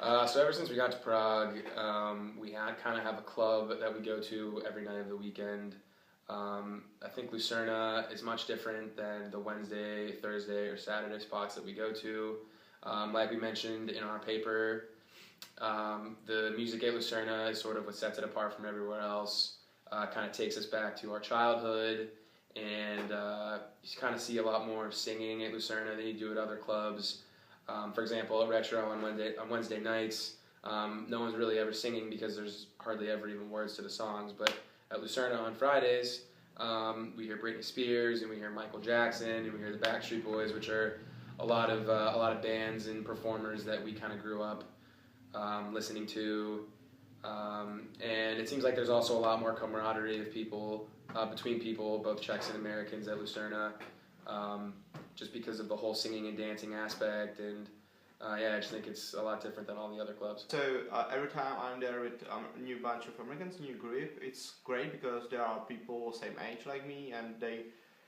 So ever since we got to Prague, we kind of have a club that we go to every night of the weekend. I think Lucerna is much different than the Wednesday, Thursday, or Saturday spots that we go to. Like we mentioned in our paper, the music at Lucerna is sort of what sets it apart from everywhere else. Kind of takes us back to our childhood, and you kind of see a lot more singing at Lucerna than you do at other clubs. For example, at Retro on Wednesday nights, no one's really ever singing because there's hardly ever even words to the songs. But at Lucerna on Fridays, we hear Britney Spears, and we hear Michael Jackson, and we hear the Backstreet Boys, which are a lot of bands and performers that we kind of grew up listening to. And it seems like there's also a lot more camaraderie of people between people, both Czechs and Americans at Lucerna. Just because of the whole singing and dancing aspect, and yeah, I just think it's a lot different than all the other clubs. So every time I'm there with a new bunch of Americans, new group, it's great because there are people same age like me, and they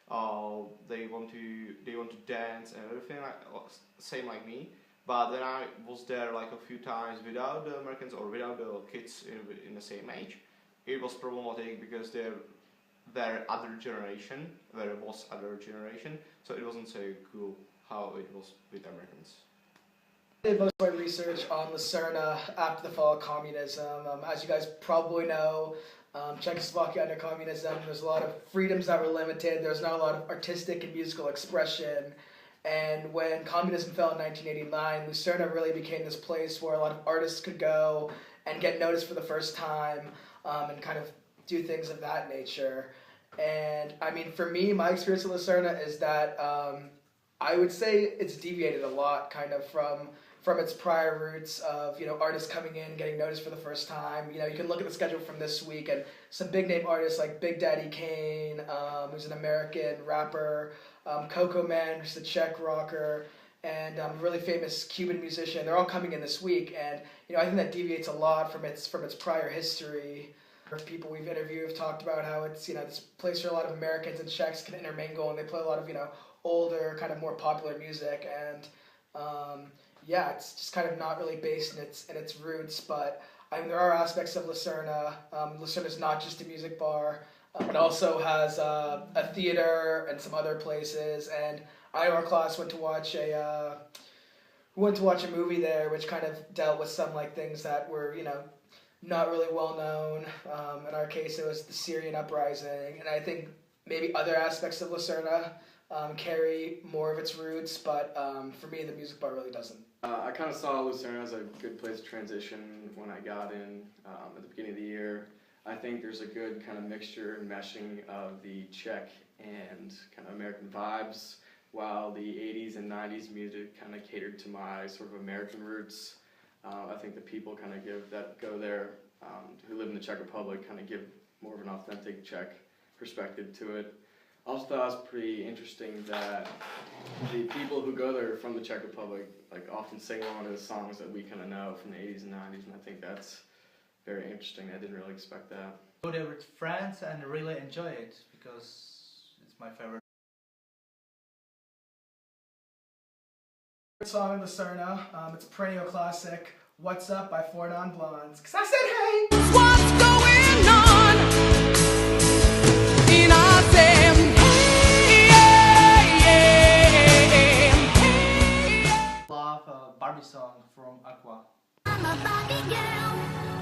want to dance and everything same like me. But then I was there like a few times without the Americans or without the kids in the same age. It was problematic because there was other generation, so it wasn't so cool how it was with Americans. I did most of my research on Lucerna after the fall of communism. As you guys probably know, Czechoslovakia under communism, there's a lot of freedoms that were limited, there's not a lot of artistic and musical expression. And when communism fell in 1989, Lucerna really became this place where a lot of artists could go and get noticed for the first time, and kind of do things of that nature. And I mean, for me, my experience at Lucerna is that I would say it's deviated a lot kind of from its prior roots of, artists coming in, getting noticed for the first time. You can look at the schedule from this week, and some big name artists like Big Daddy Kane, who's an American rapper, Coco Man, who's a Czech rocker, and a really famous Cuban musician. They're all coming in this week, and I think that deviates a lot from its prior history. People we've interviewed have talked about how it's this place where a lot of Americans and Czechs can intermingle, and they play a lot of older, kind of more popular music, and yeah, it's just kind of not really based in its roots. But I mean, there are aspects of Lucerna. Lucerna's not just a music bar. It also has a theater and some other places. And I, our class, went to watch a movie there, which kind of dealt with some things that were not really well known. In our case, it was the Syrian uprising, and I think maybe other aspects of Lucerna carry more of its roots, but for me, the music bar really doesn't. I kind of saw Lucerna as a good place to transition when I got in at the beginning of the year. I think there's a good kind of mixture and meshing of the Czech and kind of American vibes, while the 80s and 90s music kind of catered to my sort of American roots. I think the people kind of go there, who live in the Czech Republic, kind of give more of an authentic Czech perspective to it. I also thought it was pretty interesting that the people who go there from the Czech Republic often sing along to the songs that we kind of know from the 80s and 90s, and I think that's very interesting. I didn't really expect that. Go there with friends and really enjoy it because it's my favorite. Song in Lucerna, it's a perennial classic, What's Up by Four Non Blondes. 'Cause I said, hey! What's going on? And I said, hey, yeah, hey, yeah. Love a Barbie song from Aqua. I'm a Barbie girl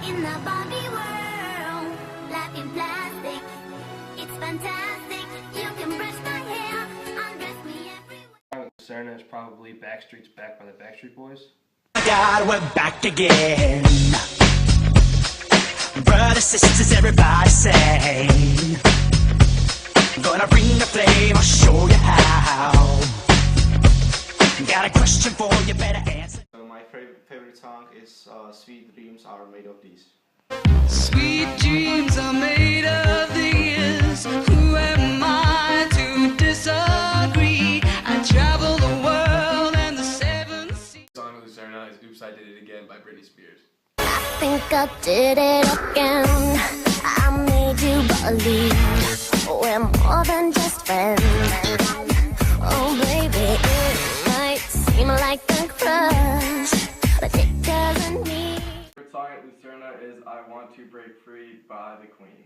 in the Barbie world. Life in plastic, it's fantastic. You can brush my hair, undress me everywhere. Lucerna is probably Backstreet's Back by the Backstreet Boys. God, we're back again. Brothers, sisters, everybody say, gonna bring the flame, I'll show you how. Got a question for you, better answer. So my favorite song is Sweet Dreams Are Made of These. Sweet dreams are made of these. Who am I to disagree? I travel the world and the seven seas. The song of Lucerna is Oops, I Did It Again by Britney Spears. I think I did it again. I made you believe we're more than just friends. Oh baby, it might seem like a crush, but it doesn't mean song at Lucerna is I Want to Break Free by the Queen.